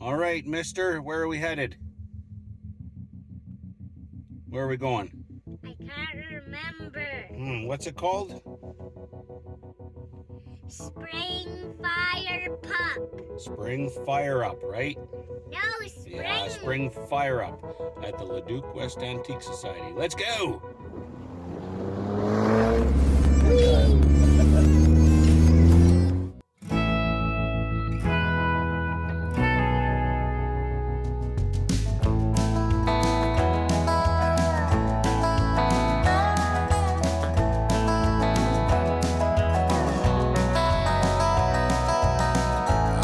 All right, mister, where are we headed? Where are we going? I can't remember. What's it called? Spring Fire Pup. Spring Fire Up, right? No, spring. Yeah, Spring Fire Up at the Leduc West Antique Society. Let's go!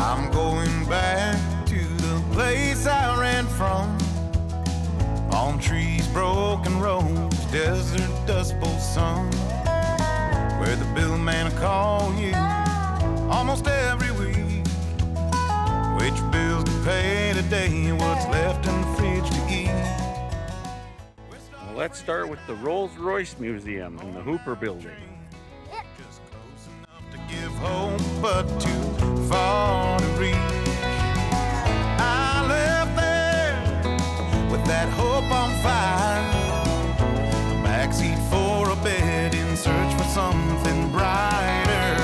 I'm going back to the place I ran from. Palm trees, broken roads, desert dust bowl sun, where the billman will call you almost every week. Which bills to pay today, what's left in the fridge to eat. Well, let's start with the Rolls-Royce Museum in the Hooper Building. Just close enough to give hope, but too far to reach. I left there with that hope on fire, a backseat for a bed in search for something brighter.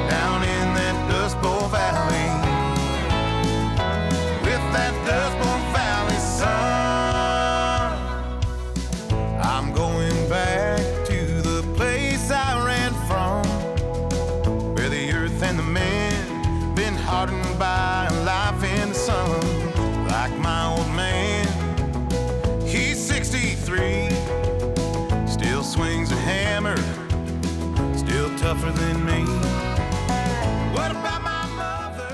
Down in that Dust Bowl Valley, with that Dust Bowl Valley sun, I'm going back to the place I ran from, where the earth and the men been hardened by life in the sun. Like my old man, he's 63, still swings a hammer, still tougher than me. What about my mother?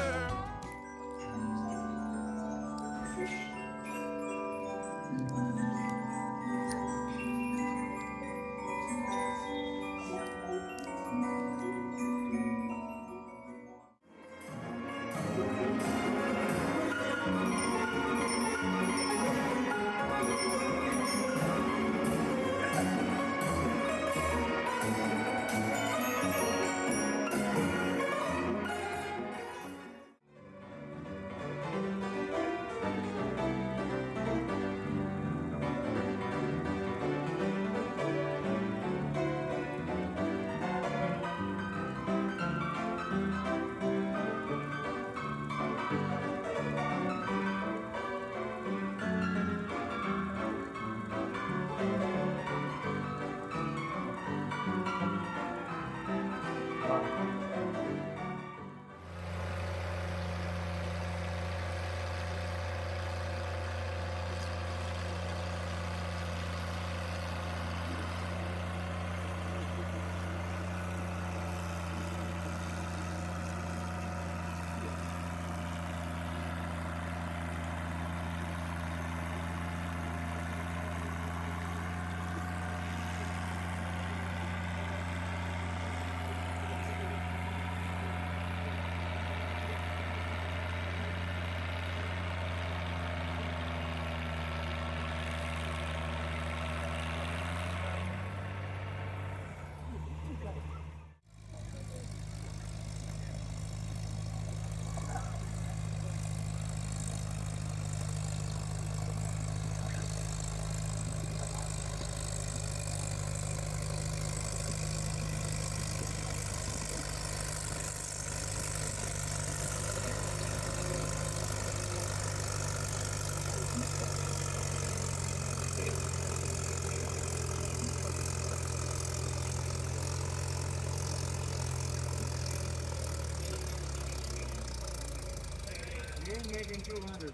Making 200.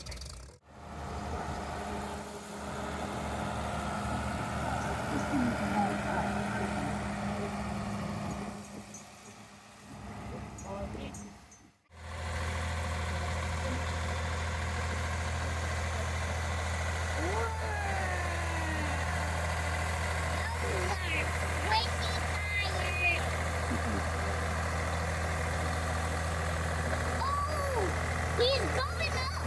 He's going up!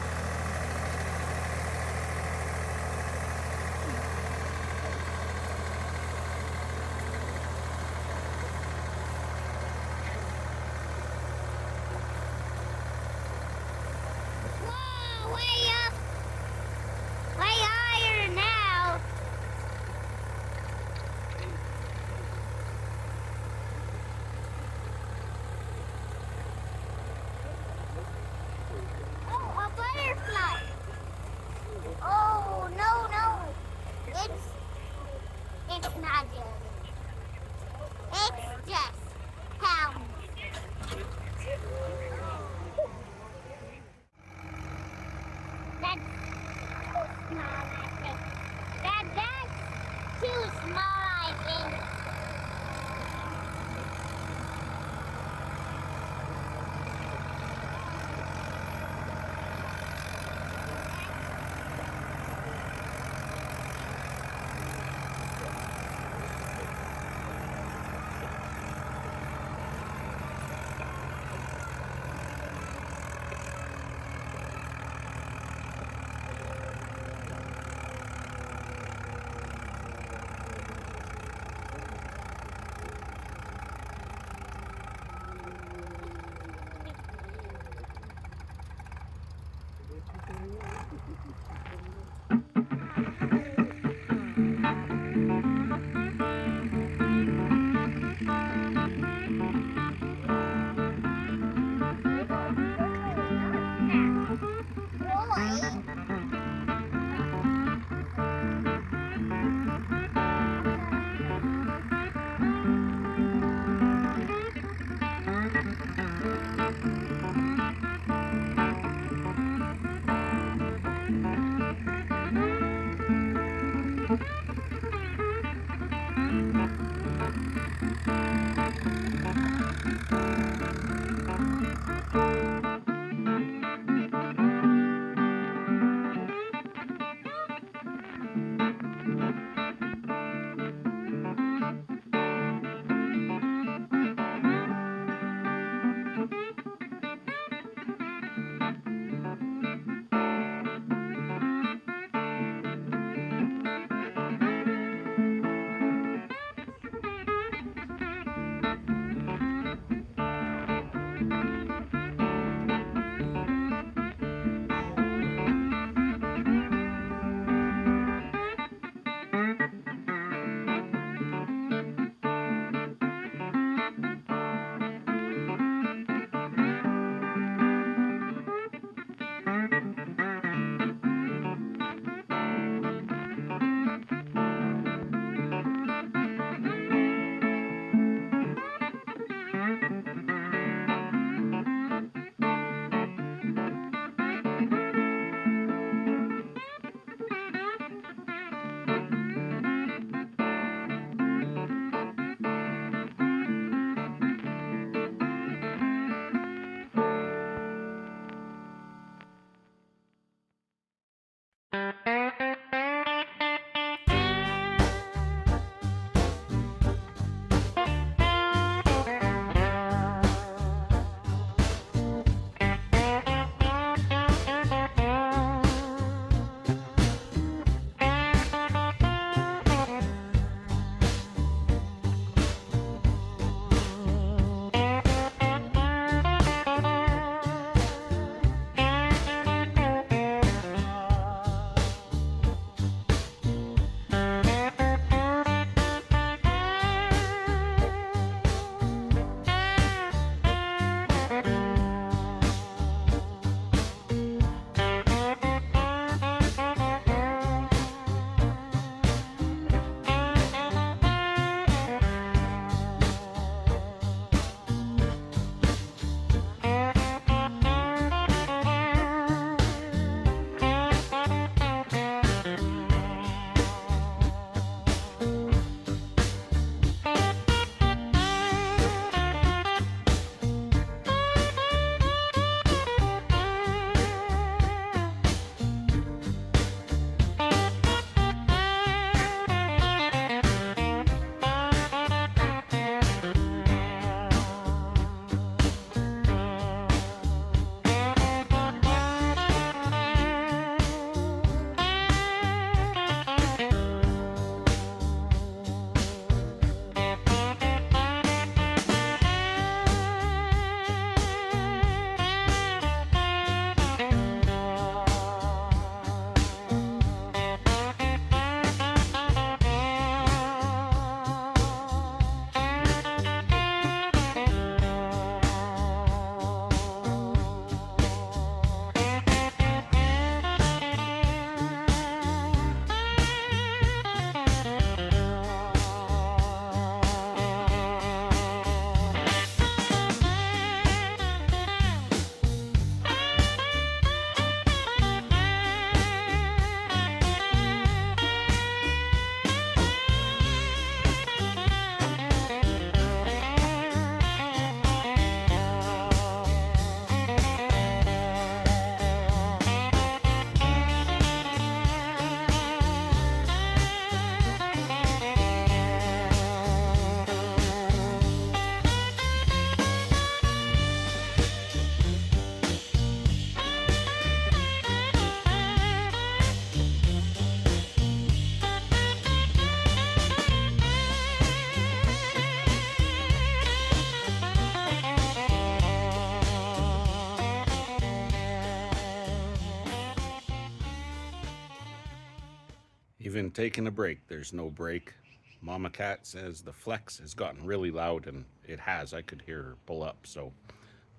Even taking a break, there's no break. Mama Cat says the flex has gotten really loud, and it has. I could hear her pull up, so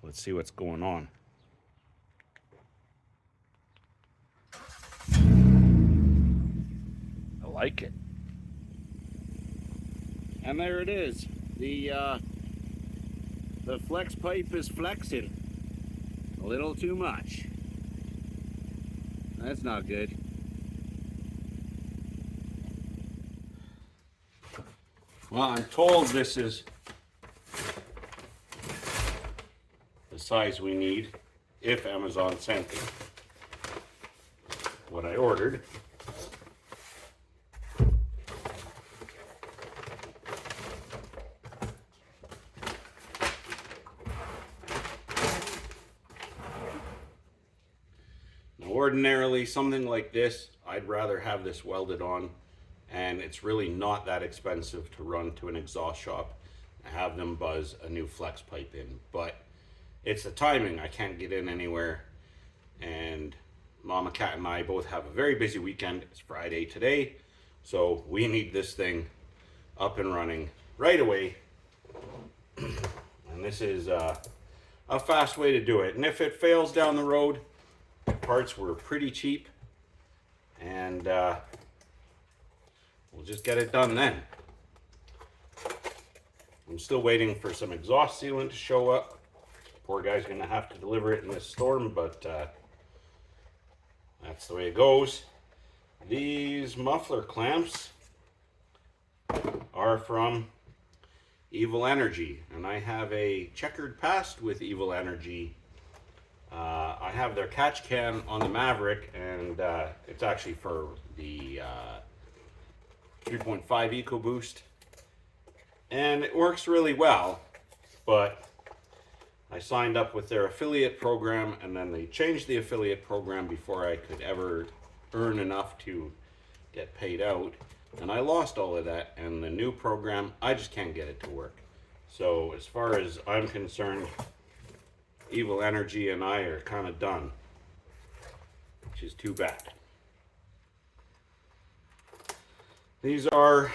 let's see what's going on. I like it. And there it is. The flex pipe is flexing a little too much. That's not good. Well, I'm told this is the size we need if Amazon sent it. What I ordered. Now, ordinarily, something like this, I'd rather have this welded on. And it's really not that expensive to run to an exhaust shop and have them buzz a new flex pipe in. But it's the timing. I can't get in anywhere. And Mama Cat and I both have a very busy weekend. It's Friday today. So we need this thing up and running right away. And this is a fast way to do it. And if it fails down the road, the parts were pretty cheap. And we'll just get it done then. I'm still waiting for some exhaust sealant to show up. Poor guy's gonna have to deliver it in this storm, but that's the way it goes. These muffler clamps are from Evil Energy, and I have a checkered past with Evil Energy. I have their catch can on the Maverick, and it's actually for the 3.5 EcoBoost, and it works really well, but I signed up with their affiliate program, and then they changed the affiliate program before I could ever earn enough to get paid out, and I lost all of that. And the new program, I just can't get it to work. So as far as I'm concerned, Evil Energy and I are kind of done, which is too bad. These are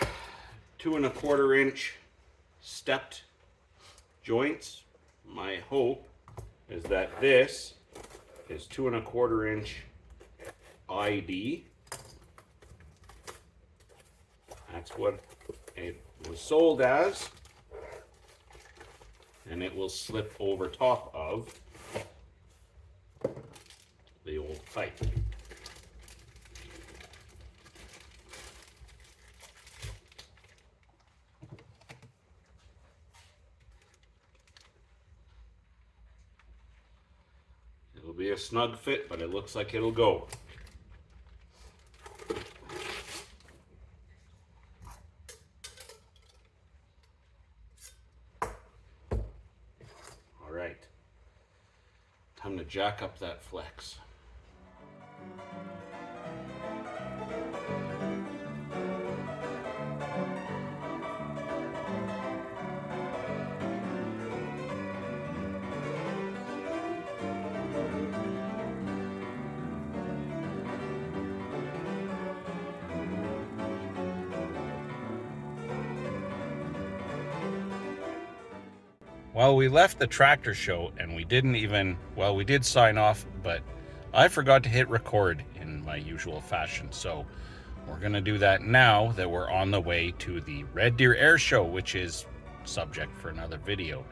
2 1/4 inch stepped joints. My hope is that this is 2 1/4 inch ID. That's what it was sold as. And it will slip over top of the old pipe. It'll be a snug fit, but it looks like it'll go. All right, time to jack up that flex. Well, we left the tractor show and we didn't even, well, we did sign off, but I forgot to hit record in my usual fashion. So we're going to do that now that we're on the way to the Red Deer Air Show, which is subject for another video.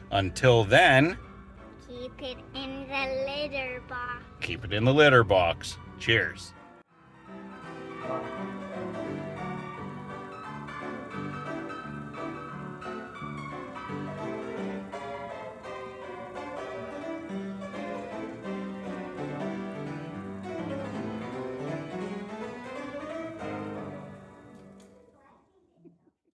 Until then, Keep it in the litter box. keep it in the litter box. Cheers.